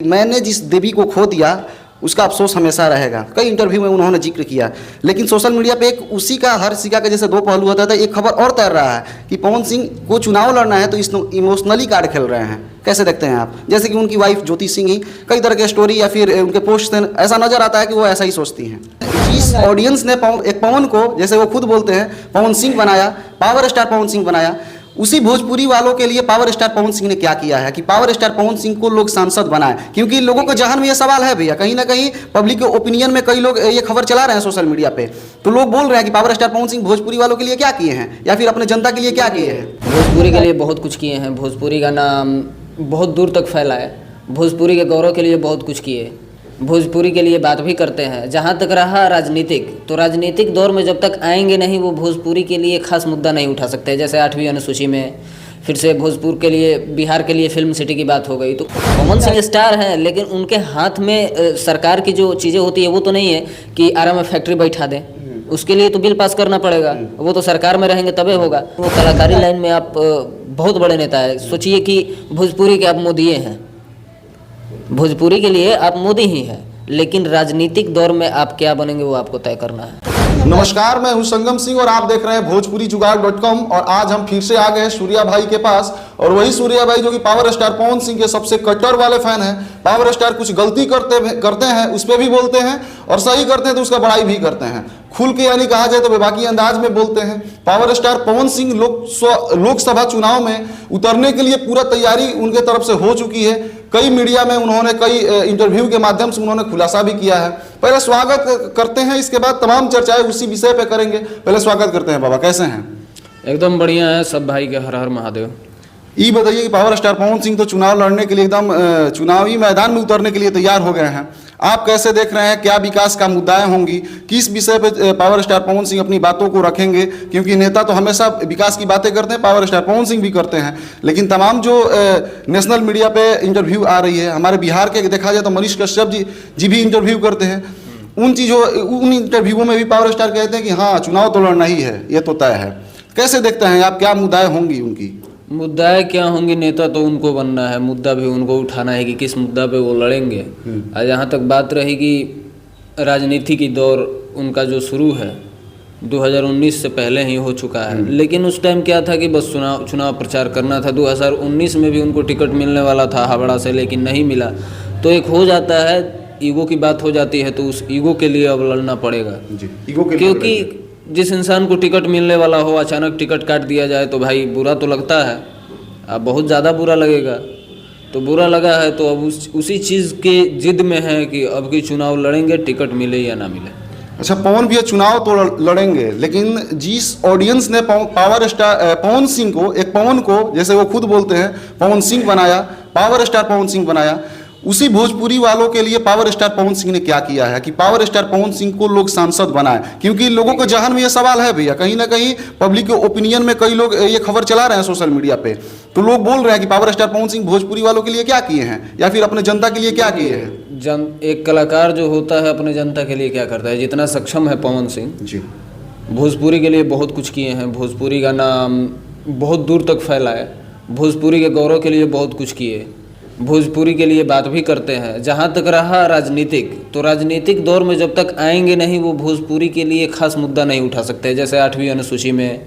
मैंने जिस देवी को खो दिया उसका अफसोस हमेशा रहेगा। कई इंटरव्यू में उन्होंने जिक्र किया, लेकिन सोशल मीडिया पे एक उसी का हर सिक्का के जैसे दो पहलू होता था। एक खबर और तैर रहा है कि पवन सिंह को चुनाव लड़ना है तो इमोशनली कार्ड खेल रहे हैं। कैसे देखते हैं आप? जैसे कि उनकी वाइफ ज्योति सिंह ही कई तरह के स्टोरी या फिर उनके पोस्ट से ऐसा नजर आता है कि वो ऐसा ही सोचती हैं। जिस ऑडियंस ने एक पवन को, जैसे वो खुद बोलते हैं, पवन सिंह बनाया, पावर स्टार पवन सिंह बनाया, उसी भोजपुरी वालों के लिए पावर स्टार पवन सिंह ने क्या किया है कि पावर स्टार पवन सिंह को लोग सांसद बनाए? क्योंकि लोगों के जहन में ये सवाल है भैया, कहीं ना कहीं पब्लिक के ओपिनियन में कई लोग ये खबर चला रहे हैं सोशल मीडिया पे, तो लोग बोल रहे हैं कि पावर स्टार पवन सिंह भोजपुरी वालों के लिए क्या किए हैं या फिर अपने जनता के लिए क्या किए हैं। भोजपुरी के लिए बहुत कुछ किए हैं, भोजपुरी का नाम बहुत दूर तक फैला है, भोजपुरी के गौरव के लिए बहुत कुछ किए, भोजपुरी के लिए बात भी करते हैं। जहाँ तक रहा राजनीतिक, तो राजनीतिक दौर में जब तक आएंगे नहीं वो भोजपुरी के लिए खास मुद्दा नहीं उठा सकते। जैसे 8वीं अनुसूची में फिर से भोजपुर के लिए, बिहार के लिए फिल्म सिटी की बात हो गई। तो पवन सिंह स्टार हैं, लेकिन उनके हाथ में सरकार की जो चीज़ें होती है वो तो नहीं है कि आरा में फैक्ट्री बैठा दें, उसके लिए तो बिल पास करना पड़ेगा, वो तो सरकार में रहेंगे तबे होगा। वो कलाकारी लाइन में आप बहुत बड़े नेता है। सोचिए कि भोजपुरी के आप मोदी हैं, भोजपुरी के लिए आप मोदी ही हैं, लेकिन राजनीतिक दौर में आप क्या बनेंगे वो आपको तय करना है। नमस्कार, मैं हूं संगम सिंह और आप देख रहे हैं भोजपुरीजुगाड़.com। और आज हम फिर से आ गए हैं सूर्या भाई के पास, और वही सूर्या भाई जो कि पावर स्टार पवन सिंह के सबसे कट्टर वाले फैन हैं। पावर स्टार कुछ गलती करते हैं उस पर भी बोलते हैं, और सही करते हैं तो उसका बड़ाई भी करते हैं। खुल के यानी कहा जाए तो बेबाकी अंदाज में बोलते हैं। पावर स्टार पवन सिंह लोकसभा चुनाव में उतरने के लिए पूरा तैयारी उनके तरफ से हो चुकी है। कई मीडिया में उन्होंने कई इंटरव्यू के माध्यम से उन्होंने खुलासा भी किया है। पहले स्वागत करते हैं, इसके बाद तमाम चर्चाएं उसी विषय पे करेंगे। पहले स्वागत करते हैं बाबा, कैसे हैं? एकदम बढ़िया है सब भाई के, हर हर महादेव। ये बताइए कि पावर स्टार पवन सिंह तो चुनाव लड़ने के लिए एकदम चुनावी मैदान में उतरने के लिए तैयार हो गए हैं। आप कैसे देख रहे हैं, क्या विकास का मुद्दाएं होंगी, किस विषय पे पावर स्टार पवन सिंह अपनी बातों को रखेंगे? क्योंकि नेता तो हमेशा विकास की बातें करते हैं, पावर स्टार पवन सिंह भी करते हैं, लेकिन तमाम जो नेशनल मीडिया पे इंटरव्यू आ रही है, हमारे बिहार के देखा जाए तो मनीष कश्यप जी भी इंटरव्यू करते हैं। उन इंटरव्यूओं में भी पावर स्टार कहते हैं कि हाँ चुनाव तो लड़ना ही है, ये तो तय है। कैसे देखते हैं आप, क्या मुद्दाएं होंगी उनकी? मुद्दाएं क्या होंगी, नेता तो उनको बनना है, मुद्दा भी उनको उठाना है कि किस मुद्दा पे वो लड़ेंगे। और जहाँ तक बात रही कि राजनीति की दौर उनका जो शुरू है 2019 से पहले ही हो चुका है, लेकिन उस टाइम क्या था कि बस चुनाव प्रचार करना था। 2019 में भी उनको टिकट मिलने वाला था हावड़ा से, लेकिन नहीं मिला। तो एक हो जाता है, ईगो की बात हो जाती है, तो उस ईगो के लिए अब लड़ना पड़ेगा जी। ईगो के क्योंकि जिस इंसान को टिकट मिलने वाला हो अचानक टिकट काट दिया जाए तो भाई बुरा तो लगता है, अब बहुत ज़्यादा बुरा लगेगा। तो बुरा लगा है तो अब उसी चीज़ के जिद में है कि अब की चुनाव लड़ेंगे, टिकट मिले या ना मिले। अच्छा, पवन भैया चुनाव तो लड़ेंगे, लेकिन जिस ऑडियंस ने पावर स्टार पवन सिंह को, एक पवन को, जैसे वो खुद बोलते हैं, पवन सिंह बनाया, पावर स्टार पवन सिंह बनाया, उसी भोजपुरी वालों के लिए पावर स्टार पवन सिंह ने क्या किया है कि पावर स्टार पवन सिंह को लोग सांसद बनाए? क्योंकि लोगों के जहन में ये सवाल है भैया, कहीं ना कहीं पब्लिक के ओपिनियन में कई लोग ये खबर चला रहे हैं सोशल मीडिया पे, तो लोग बोल रहे हैं कि पावर स्टार पवन सिंह भोजपुरी वालों के लिए क्या किए हैं या फिर अपने जनता के लिए क्या किए हैं। एक कलाकार जो होता है अपने जनता के लिए क्या करता है, जितना सक्षम है पवन सिंह जी, भोजपुरी के लिए बहुत कुछ किए हैं। भोजपुरी का नाम बहुत दूर तक फैला है, भोजपुरी के गौरव के लिए बहुत कुछ किए, भोजपुरी के लिए बात भी करते हैं। जहाँ तक रहा राजनीतिक, तो राजनीतिक दौर में जब तक आएंगे नहीं वो भोजपुरी के लिए खास मुद्दा नहीं उठा सकते। जैसे 8वीं अनुसूची में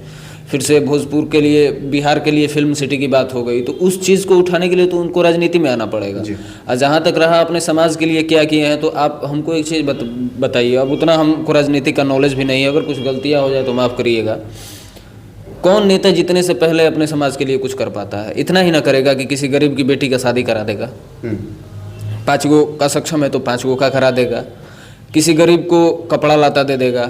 फिर से भोजपुर के लिए, बिहार के लिए फिल्म सिटी की बात हो गई। तो उस चीज़ को उठाने के लिए तो उनको राजनीति में आना पड़ेगा। और जहाँ तक रहा अपने समाज के लिए क्या किए हैं, तो आप हमको एक चीज़ बताइए। अब उतना हमको राजनीति का नॉलेज भी नहीं है, अगर कुछ गलतियाँ हो जाए तो माफ़ करिएगा। कौन नेता जीतने से पहले अपने समाज के लिए कुछ कर पाता है? इतना ही ना करेगा कि किसी गरीब की बेटी का शादी करा देगा, 5 गो का सक्षम है तो 5 गो का करा देगा, किसी गरीब को कपड़ा लाता दे देगा,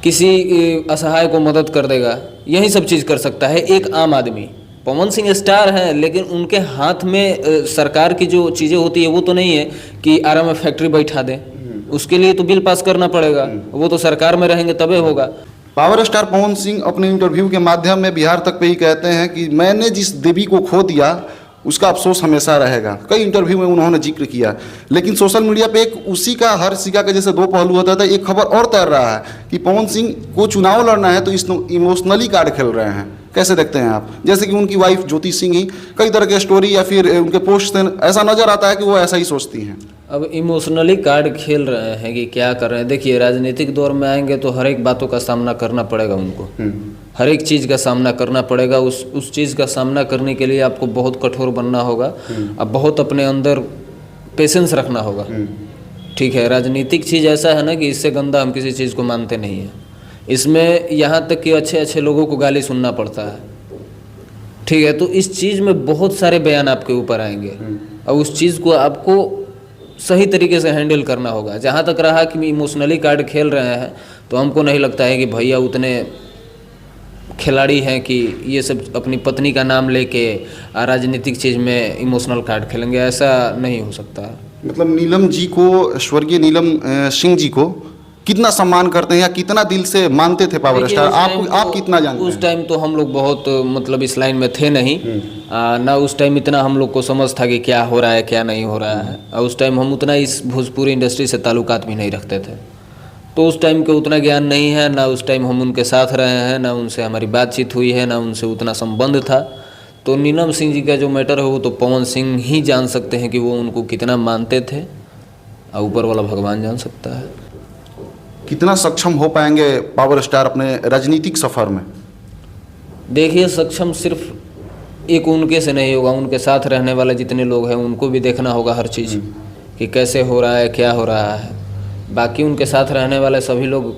किसी असहाय को मदद कर देगा, यही सब चीज़ कर सकता है एक आम आदमी। पवन सिंह स्टार हैं, लेकिन उनके हाथ में सरकार की जो चीज़ें होती है वो तो नहीं है कि आरा में फैक्ट्री बैठा दें, उसके लिए तो बिल पास करना पड़ेगा, वो तो सरकार में रहेंगे तबे होगा। पावर स्टार पवन सिंह अपने इंटरव्यू के माध्यम में बिहार तक पे ही कहते हैं कि मैंने जिस देवी को खो दिया उसका अफसोस हमेशा रहेगा। कई इंटरव्यू में उन्होंने जिक्र किया, लेकिन सोशल मीडिया पे एक उसी का हर सिक्का के जैसे दो पहलू होता था। एक खबर और तैर रहा है कि पवन सिंह को चुनाव लड़ना है तो इमोशनली कार्ड खेल रहे हैं। कैसे देखते हैं आप? जैसे कि उनकी वाइफ ज्योति सिंह ही कई तरह के स्टोरी या फिर उनके पोस्ट से ऐसा नजर आता है कि वो ऐसा ही सोचती हैं। अब इमोशनली कार्ड खेल रहे हैं कि क्या कर रहे हैं। देखिए, राजनीतिक दौर में आएंगे तो हर एक बातों का सामना करना पड़ेगा उनको, हर एक चीज़ का सामना करना पड़ेगा। उस चीज़ का सामना करने के लिए आपको बहुत कठोर बनना होगा, अब बहुत अपने अंदर पेशेंस रखना होगा। ठीक है, राजनीतिक चीज़ ऐसा है ना कि इससे गंदा हम किसी चीज़ को मानते नहीं हैं। इसमें यहाँ तक कि अच्छे अच्छे लोगों को गाली सुनना पड़ता है। ठीक है, तो इस चीज़ में बहुत सारे बयान आपके ऊपर आएंगे और उस चीज़ को आपको सही तरीके से हैंडल करना होगा। जहाँ तक रहा कि इमोशनली कार्ड खेल रहे हैं, तो हमको नहीं लगता है कि भैया उतने खिलाड़ी हैं कि ये सब अपनी पत्नी का नाम लेके राजनीतिक चीज़ में इमोशनल कार्ड खेलेंगे। ऐसा नहीं हो सकता है। मतलब नीलम जी को, स्वर्गीय नीलम सिंह जी को कितना सम्मान करते हैं या कितना दिल से मानते थे पावर स्टार? आप कितना जानते हैं? उस टाइम तो हम लोग बहुत मतलब इस लाइन में थे नहीं, ना उस टाइम इतना हम लोग को समझ था कि क्या हो रहा है क्या नहीं हो रहा है। और उस टाइम हम उतना इस भोजपुरी इंडस्ट्री से ताल्लुकात भी नहीं रखते थे, तो उस टाइम के उतना ज्ञान नहीं है। ना उस टाइम हम उनके साथ रहे हैं, ना उनसे हमारी बातचीत हुई है, ना उनसे उतना संबंध था। तो नीलम सिंह जी का जो मैटर है वो तो पवन सिंह ही जान सकते हैं कि वो उनको कितना मानते थे, और ऊपर वाला भगवान जान सकता है। कितना सक्षम हो पाएंगे पावर स्टार अपने राजनीतिक सफर में? देखिए, सक्षम सिर्फ एक उनके से नहीं होगा, उनके साथ रहने वाले जितने लोग हैं उनको भी देखना होगा हर चीज़ कि कैसे हो रहा है क्या हो रहा है। बाकी उनके साथ रहने वाले सभी लोग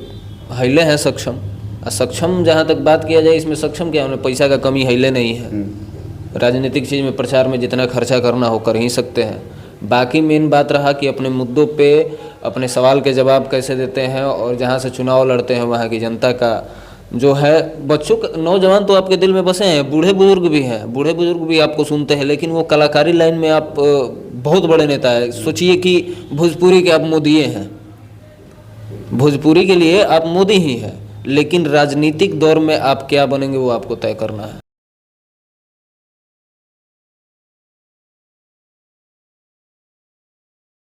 हिले हैं सक्षम। और सक्षम जहाँ तक बात किया जाए, इसमें सक्षम क्या, उन्हें पैसा का कमी हिले नहीं है। राजनीतिक चीज़ में प्रचार में जितना खर्चा करना हो कर ही सकते हैं। बाकी मेन बात रहा कि अपने मुद्दों पे अपने सवाल के जवाब कैसे देते हैं, और जहाँ से चुनाव लड़ते हैं वहाँ की जनता का जो है, बच्चों का, नौजवान तो आपके दिल में बसे हैं, बूढ़े बुजुर्ग भी हैं, बूढ़े बुजुर्ग भी आपको सुनते हैं। लेकिन वो कलाकारी लाइन में आप बहुत बड़े नेता है। सोचिए कि भोजपुरी के आप मोदी हैं, भोजपुरी के लिए आप मोदी ही हैं, लेकिन राजनीतिक दौर में आप क्या बनेंगे वो आपको तय करना है।